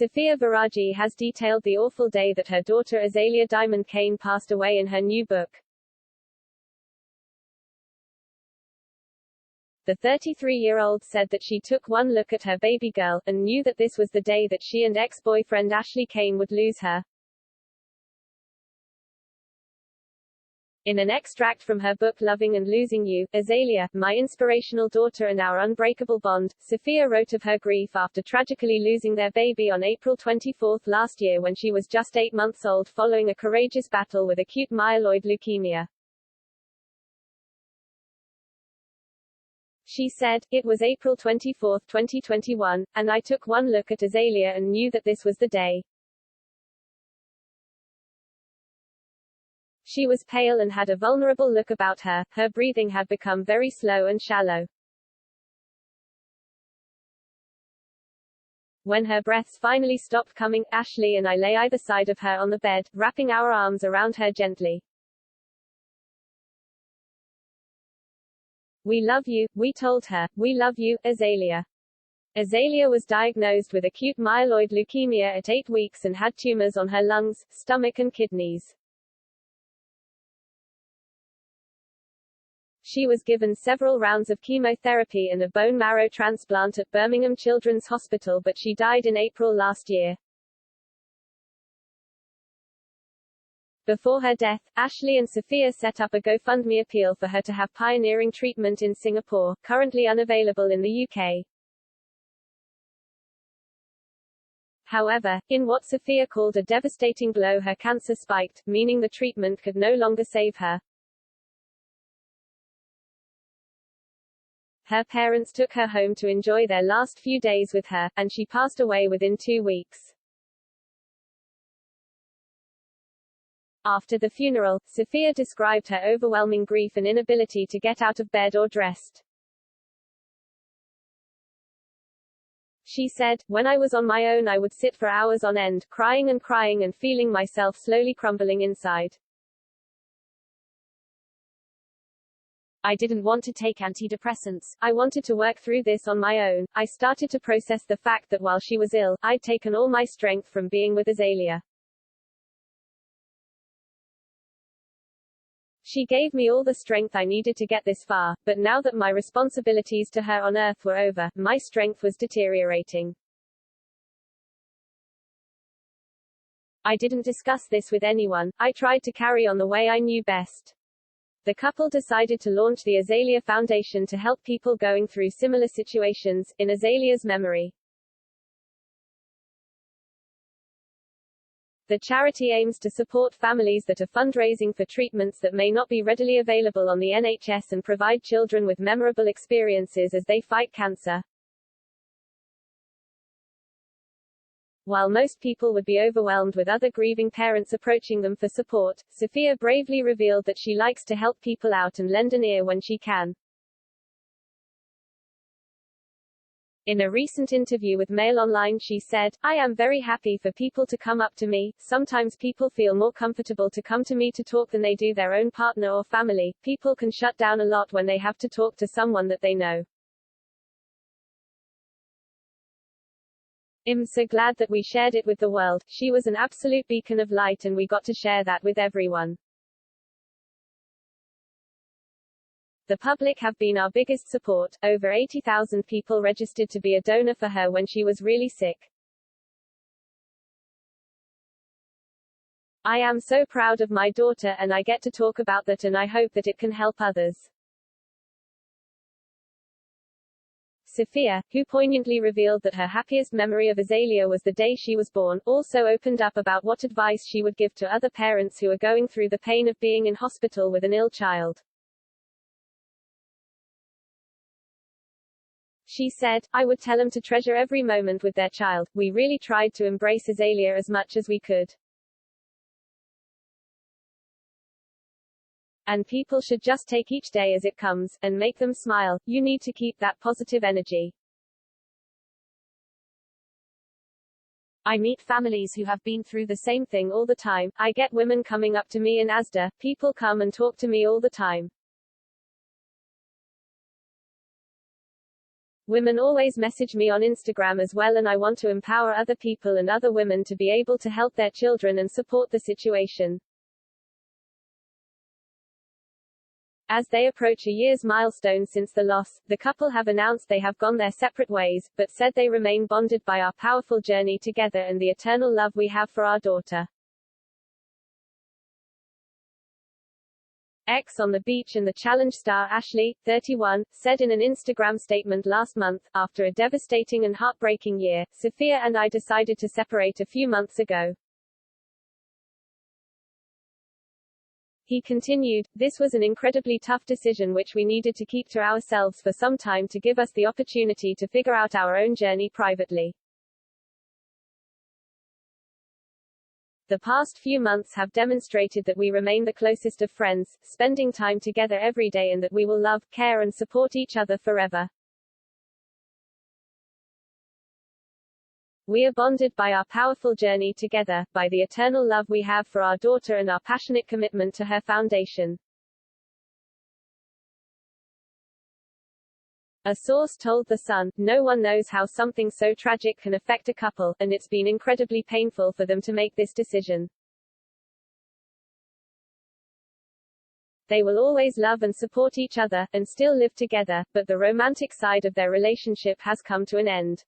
Safiyya Vorajee has detailed the awful day that her daughter Azaylia Diamond Cain passed away in her new book. The 33-year-old said that she took one look at her baby girl, and knew that this was the day that she and ex-boyfriend Ashley Cain would lose her. In an extract from her book Loving and Losing You, Azaylia, my inspirational daughter and our unbreakable bond, Safiyya wrote of her grief after tragically losing their baby on April 24 last year when she was just 8 months old following a courageous battle with acute myeloid leukemia. She said, "It was April 24, 2021, and I took one look at Azaylia and knew that this was the day." She was pale and had a vulnerable look about her, her breathing had become very slow and shallow. When her breaths finally stopped coming, Ashley and I lay either side of her on the bed, wrapping our arms around her gently. "We love you," we told her. "We love you, Azaylia." Azaylia was diagnosed with acute myeloid leukemia at 8 weeks and had tumors on her lungs, stomach and kidneys. She was given several rounds of chemotherapy and a bone marrow transplant at Birmingham Children's Hospital, but she died in April last year. Before her death, Ashley and Safiyya set up a GoFundMe appeal for her to have pioneering treatment in Singapore, currently unavailable in the UK. However, in what Safiyya called a devastating blow, her cancer spiked, meaning the treatment could no longer save her. Her parents took her home to enjoy their last few days with her, and she passed away within 2 weeks. After the funeral, Safiyya described her overwhelming grief and inability to get out of bed or dressed. She said, "When I was on my own I would sit for hours on end, crying and feeling myself slowly crumbling inside. I didn't want to take antidepressants. I wanted to work through this on my own. I started to process the fact that while she was ill, I'd taken all my strength from being with Azaylia. She gave me all the strength I needed to get this far, but now that my responsibilities to her on earth were over, my strength was deteriorating. I didn't discuss this with anyone. I tried to carry on the way I knew best." The couple decided to launch the Azaylia Foundation to help people going through similar situations, in Azaylia's memory. The charity aims to support families that are fundraising for treatments that may not be readily available on the NHS and provide children with memorable experiences as they fight cancer. While most people would be overwhelmed with other grieving parents approaching them for support, Safiyya bravely revealed that she likes to help people out and lend an ear when she can. In a recent interview with Mail Online she said, "I am very happy for people to come up to me. Sometimes people feel more comfortable to come to me to talk than they do their own partner or family. People can shut down a lot when they have to talk to someone that they know. I'm so glad that we shared it with the world. She was an absolute beacon of light and we got to share that with everyone. The public have been our biggest support. Over 80,000 people registered to be a donor for her when she was really sick. I am so proud of my daughter and I get to talk about that and I hope that it can help others." Safiyya, who poignantly revealed that her happiest memory of Azaylia was the day she was born, also opened up about what advice she would give to other parents who are going through the pain of being in hospital with an ill child. She said, "I would tell them to treasure every moment with their child. We really tried to embrace Azaylia as much as we could. And people should just take each day as it comes, and make them smile. You need to keep that positive energy. I meet families who have been through the same thing all the time. I get women coming up to me in Asda. People come and talk to me all the time. Women always message me on Instagram as well, and I want to empower other people and other women to be able to help their children and support the situation. As they approach a year's milestone since the loss, the couple have announced they have gone their separate ways, but said they remain bonded by our powerful journey together and the eternal love we have for our daughter. Ex on the beach and the challenge star Ashley, 31, said in an Instagram statement last month, "After a devastating and heartbreaking year, Safiyya and I decided to separate a few months ago." He continued, "This was an incredibly tough decision which we needed to keep to ourselves for some time to give us the opportunity to figure out our own journey privately. The past few months have demonstrated that we remain the closest of friends, spending time together every day, and that we will love, care and support each other forever. We are bonded by our powerful journey together, by the eternal love we have for our daughter and our passionate commitment to her foundation." A source told The Sun, "No one knows how something so tragic can affect a couple, and it's been incredibly painful for them to make this decision. They will always love and support each other, and still live together, but the romantic side of their relationship has come to an end.